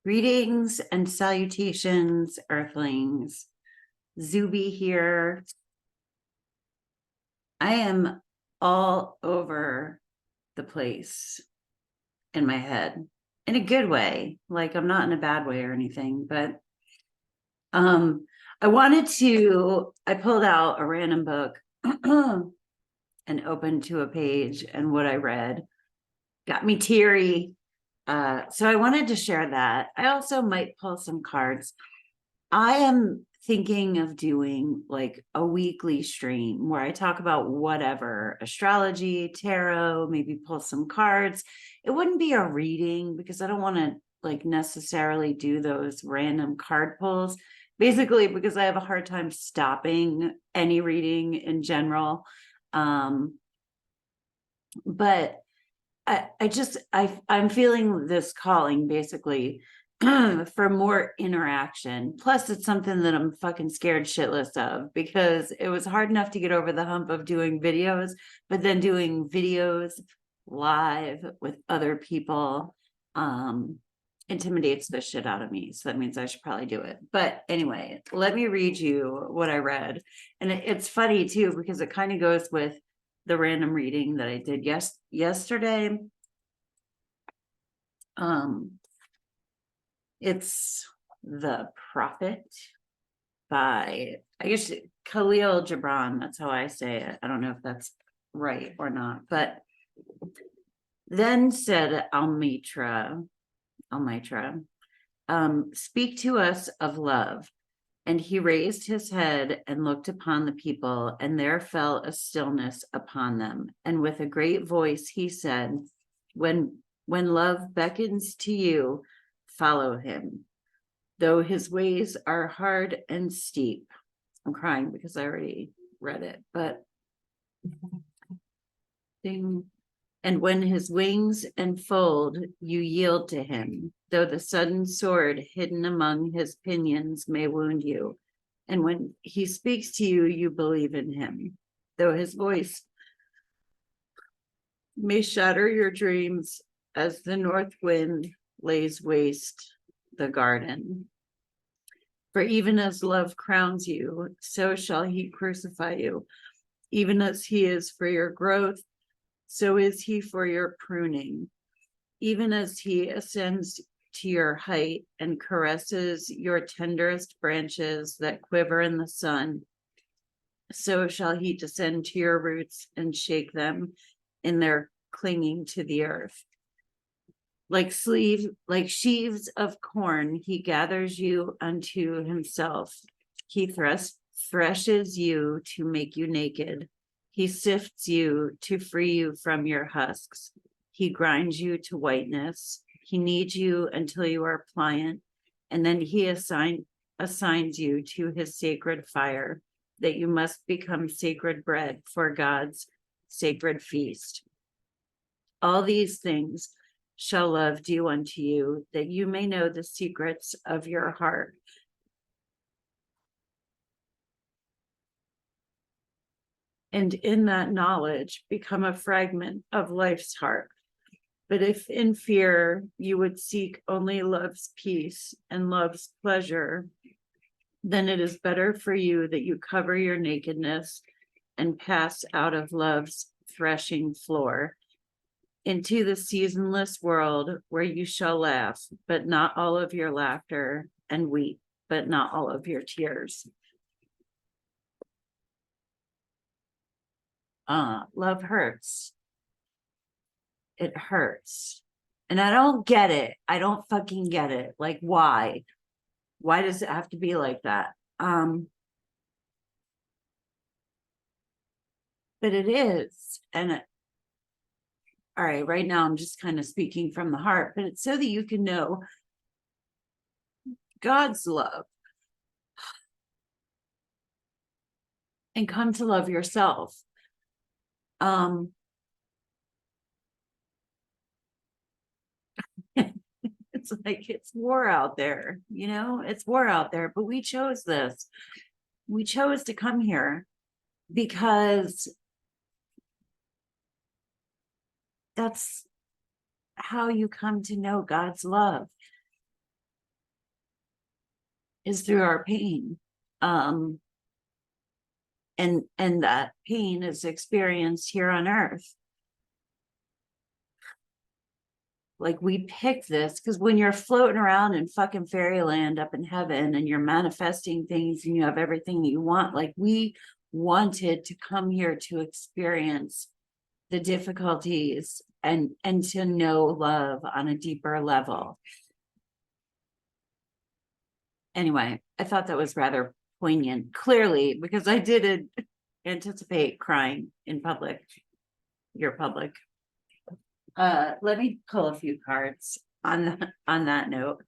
Greetings and salutations, Earthlings. Zube here. I am all over the place in my head in a good way. Like, I'm not in a bad way or anything, but I pulled out a random book and opened to a page, and what I read got me teary. So I wanted to share that. I also might pull some cards. I am thinking of doing like a weekly stream where I talk about whatever, astrology, tarot, maybe pull some cards. It wouldn't be a reading because I don't want to like necessarily do those random card pulls, basically because I have a hard time stopping any reading in general. But I'm feeling this calling basically for more interaction. Plus, it's something that I'm fucking scared shitless of because it was hard enough to get over the hump of doing videos, but then doing videos live with other people intimidates the shit out of me. So that means I should probably do it. But anyway, let me read you what I read. And it's funny too, because it kind of goes with the random reading that I did yesterday. It's The Prophet by, I guess, Khalil Gibran. That's how I say it. I don't know if that's right or not. But then said Almitra, speak to us of love. And he raised his head and looked upon the people, and there fell a stillness upon them. And with a great voice he said, when love beckons to you, follow him. Though his ways are hard and steep. I'm crying because I already read it, but and when his wings enfold, you yield to him, though the sudden sword hidden among his pinions may wound you. And when he speaks to you, you believe in him, though his voice may shatter your dreams as the north wind lays waste the garden. For even as love crowns you, so shall he crucify you. Even as he is for your growth, so is he for your pruning. Even as he ascends to your height and caresses your tenderest branches that quiver in the sun, so shall he descend to your roots and shake them in their clinging to the earth. Like sheaves of corn, he gathers you unto himself. He threshes you to make you naked. He sifts you to free you from your husks. He grinds you to whiteness. He kneads you until you are pliant, and then he assigns you to his sacred fire, that you must become sacred bread for God's sacred feast. All these things shall love do unto you, that you may know the secrets of your heart. And in that knowledge, become a fragment of life's heart. But if in fear you would seek only love's peace and love's pleasure, then it is better for you that you cover your nakedness and pass out of love's threshing floor into the seasonless world where you shall laugh, but not all of your laughter, and weep, but not all of your tears. Love hurts. It hurts. And I don't get it. I don't fucking get it. Like, why? Why does it have to be like that? But it is. And all right, right now I'm just kind of speaking from the heart, but it's so that you can know God's love and come to love yourself. It's like it's war out there, it's war out there, but we chose this. We chose to come here because that's how you come to know God's love. is through our pain. And that pain is experienced here on earth. Like, we picked this because when you're floating around in fucking fairyland up in heaven and you're manifesting things and you have everything that you want, like, we wanted to come here to experience the difficulties and to know love on a deeper level. Anyway, I thought that was rather poignant, clearly, because I didn't anticipate crying in public, your public. Let me pull a few cards on that note.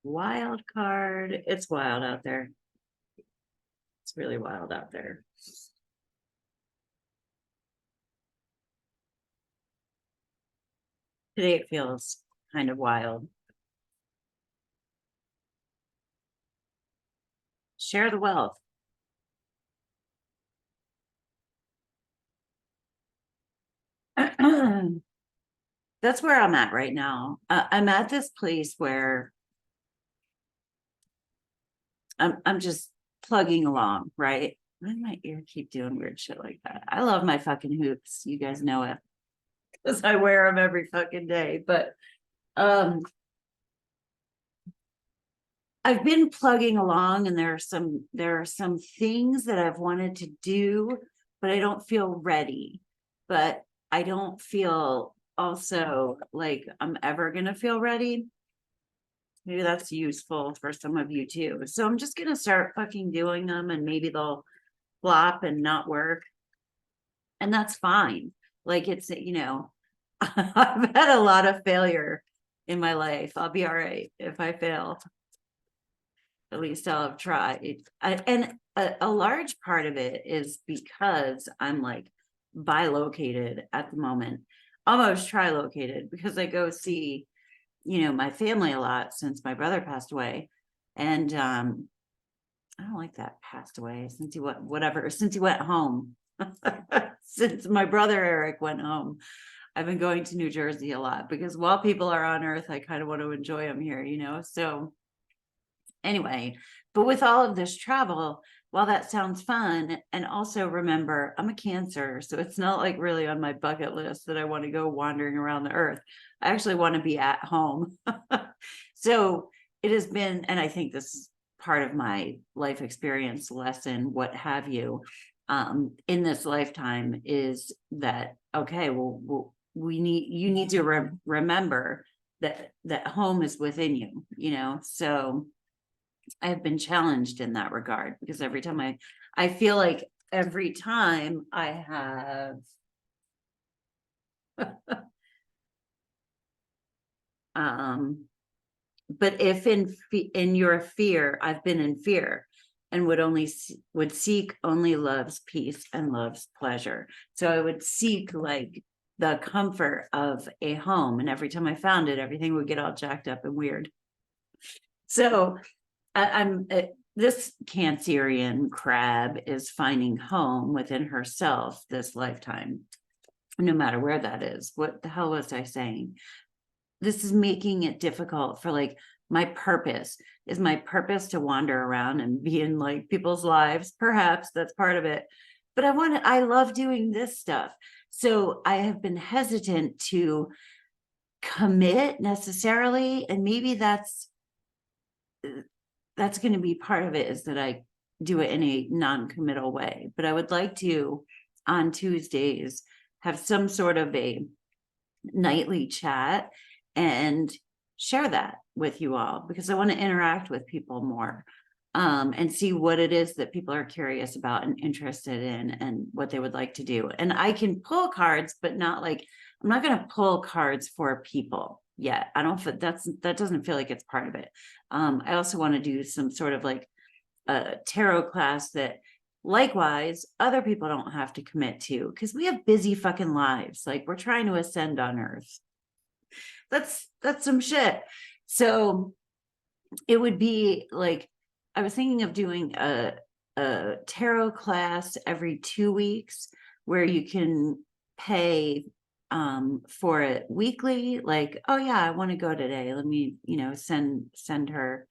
Wild card. It's wild out there. It's really wild out there. Today it feels kind of wild. Share the wealth. That's where I'm at right now. I'm at this place where I'm just plugging along, right? Why does my ear keep doing weird shit like that? I love my fucking hoops. You guys know it. Because I wear them every fucking day. But I've been plugging along, and there are some things that I've wanted to do, but I don't feel ready. But I don't feel also like I'm ever gonna feel ready. Maybe that's useful for some of you too. So I'm just gonna start fucking doing them, and maybe they'll flop and not work. And that's fine. Like, it's, I've had a lot of failure in my life. I'll be all right if I fail. At least I'll have tried. And a large part of it is because I'm like bilocated at the moment, almost trilocated, because I go see, my family a lot since my brother passed away. And I don't like that, passed away, since he went home. Since my brother Eric went home, I've been going to New Jersey a lot, because while people are on earth, I kind of want to enjoy them here, so anyway. But with all of this travel, while that sounds fun, and also remember, I'm a Cancer, so it's not like really on my bucket list that I want to go wandering around the earth. I actually want to be at home. So it has been, and I think this is part of my life experience lesson, what have you, in this lifetime, is that, okay, well, you need to remember that home is within you, so I've been challenged in that regard, because every time I feel like every time I have but if in your fear, I've been in fear, and would seek only love's peace and love's pleasure. So I would seek like the comfort of a home, and every time I found it, everything would get all jacked up and weird. So I'm this Cancerian crab is finding home within herself this lifetime, no matter where that is. What the hell was I saying? This is making it difficult for, like, my purpose to wander around and be in like people's lives. Perhaps that's part of it, but I love doing this stuff. So I have been hesitant to commit necessarily, and maybe that's going to be part of it, is that I do it in a non-committal way. But I would like to, on Tuesdays, have some sort of a nightly chat and share that with you all, because I want to interact with people more, and see what it is that people are curious about and interested in, and what they would like to do. And I can pull cards, but not like, I'm not going to pull cards for people yet. I don't feel that doesn't feel like it's part of it. I also want to do some sort of like a tarot class that likewise other people don't have to commit to, because we have busy fucking lives. Like, we're trying to ascend on earth. That's some shit. So it would be like, I was thinking of doing a tarot class every 2 weeks, where you can pay for it weekly, like, oh yeah, I want to go today, let me, send her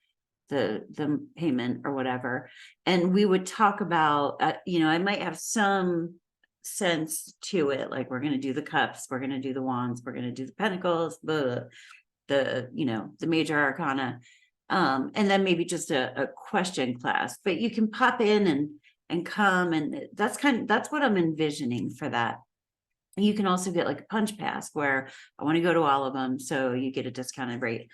the payment or whatever. And we would talk about, I might have some sense to it, like we're going to do the cups, we're going to do the wands, we're going to do the pentacles, the major arcana, and then maybe just a question class. But you can pop in and come, and that's what I'm envisioning for that. You can also get like a punch pass where I want to go to all of them, so you get a discounted rate.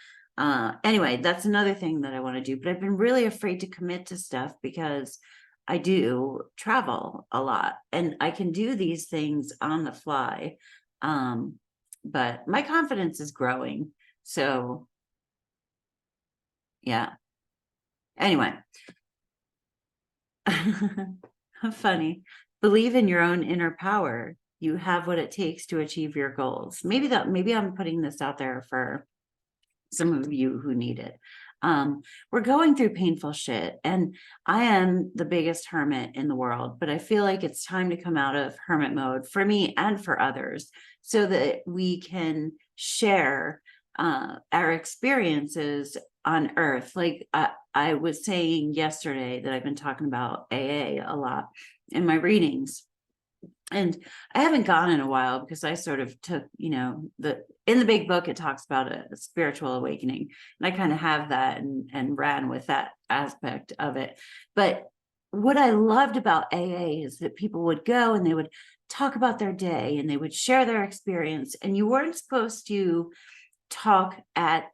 Anyway, that's another thing that I want to do, but I've been really afraid to commit to stuff because I do travel a lot and I can do these things on the fly. But my confidence is growing. So yeah. Anyway. Funny. Believe in your own inner power. You have what it takes to achieve your goals. Maybe I'm putting this out there for some of you who need it. We're going through painful shit, and I am the biggest hermit in the world, but I feel like it's time to come out of hermit mode for me and for others so that we can share our experiences on earth. Like I was saying yesterday that I've been talking about AA a lot in my readings. And I haven't gone in a while because I sort of took, in the big book, it talks about a spiritual awakening. And I kind of have that and ran with that aspect of it. But what I loved about AA is that people would go and they would talk about their day and they would share their experience. And you weren't supposed to talk at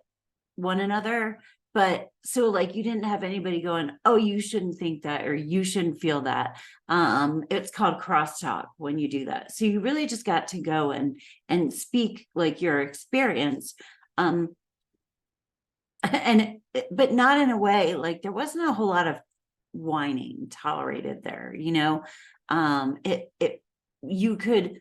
one another. But so like you didn't have anybody going, oh, you shouldn't think that, or you shouldn't feel that. It's called crosstalk when you do that. So you really just got to go and speak like your experience. And but not in a way, like there wasn't a whole lot of whining tolerated there, you could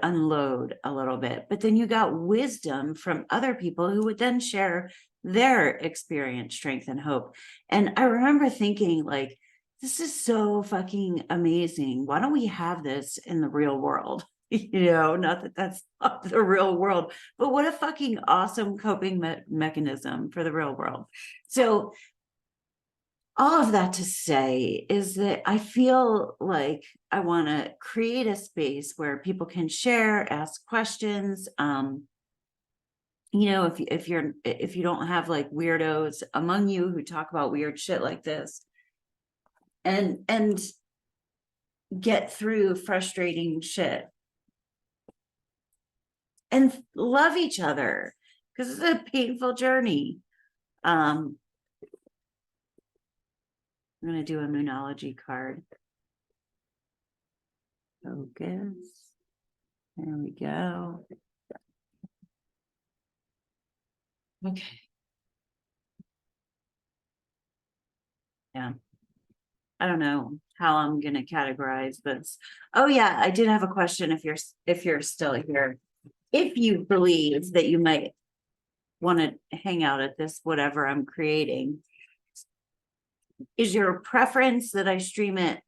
unload a little bit, but then you got wisdom from other people who would then share their experience, strength, and hope. And I remember thinking, like, this is so fucking amazing. Why don't we have this in the real world? Not that that's not the real world, but what a fucking awesome coping mechanism for the real world. So all of that to say is that I feel like I want to create a space where people can share, ask questions. If you don't have like weirdos among you who talk about weird shit like this, and get through frustrating shit and love each other, because it's a painful journey. I'm going to do a Moonology card. Focus. There we go. Okay. Yeah. I don't know how I'm going to categorize this. Oh yeah, I did have a question if you're still here. If you believe that you might want to hang out at this whatever I'm creating, is your preference that I stream it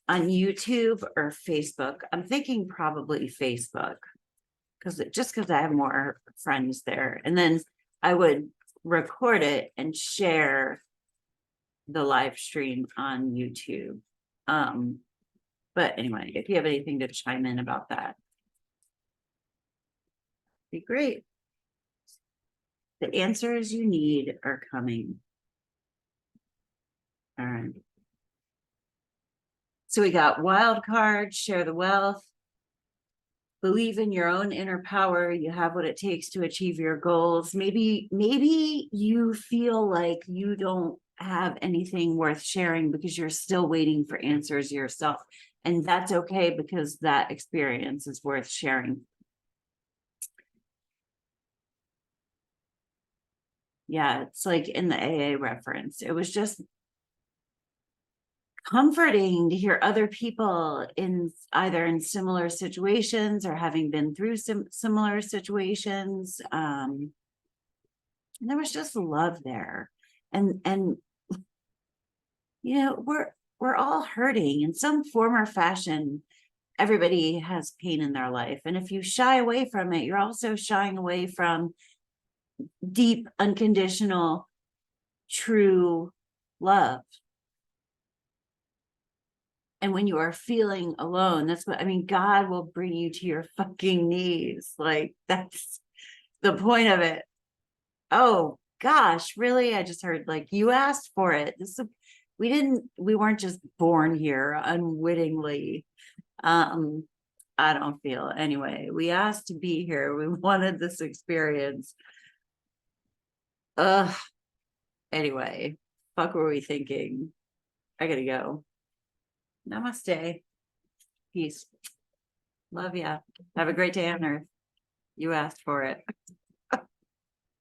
on YouTube or Facebook? I'm thinking probably Facebook, because I have more friends there. And then I would record it and share the live stream on YouTube. But anyway, if you have anything to chime in about that, be great. The answers you need are coming. All right. So we got wild card, share the wealth, believe in your own inner power. You have what it takes to achieve your goals. Maybe you feel like you don't have anything worth sharing because you're still waiting for answers yourself. And that's okay, because that experience is worth sharing. Yeah, it's like in the AA reference. It was just comforting to hear other people either in similar situations or having been through similar situations. And there was just love there. And we're all hurting in some form or fashion. everybody has pain in their life. And if you shy away from it, you're also shying away from deep, unconditional, true love. And when you are feeling alone, that's what I mean. God will bring you to your fucking knees. Like, that's the point of it. Oh gosh, really? I just heard like you asked for it. We weren't just born here unwittingly. I don't feel anyway. We asked to be here. We wanted this experience. Ugh. Anyway, fuck were we thinking? I gotta go. Namaste. Peace. Love ya. Have a great day on earth. You asked for it.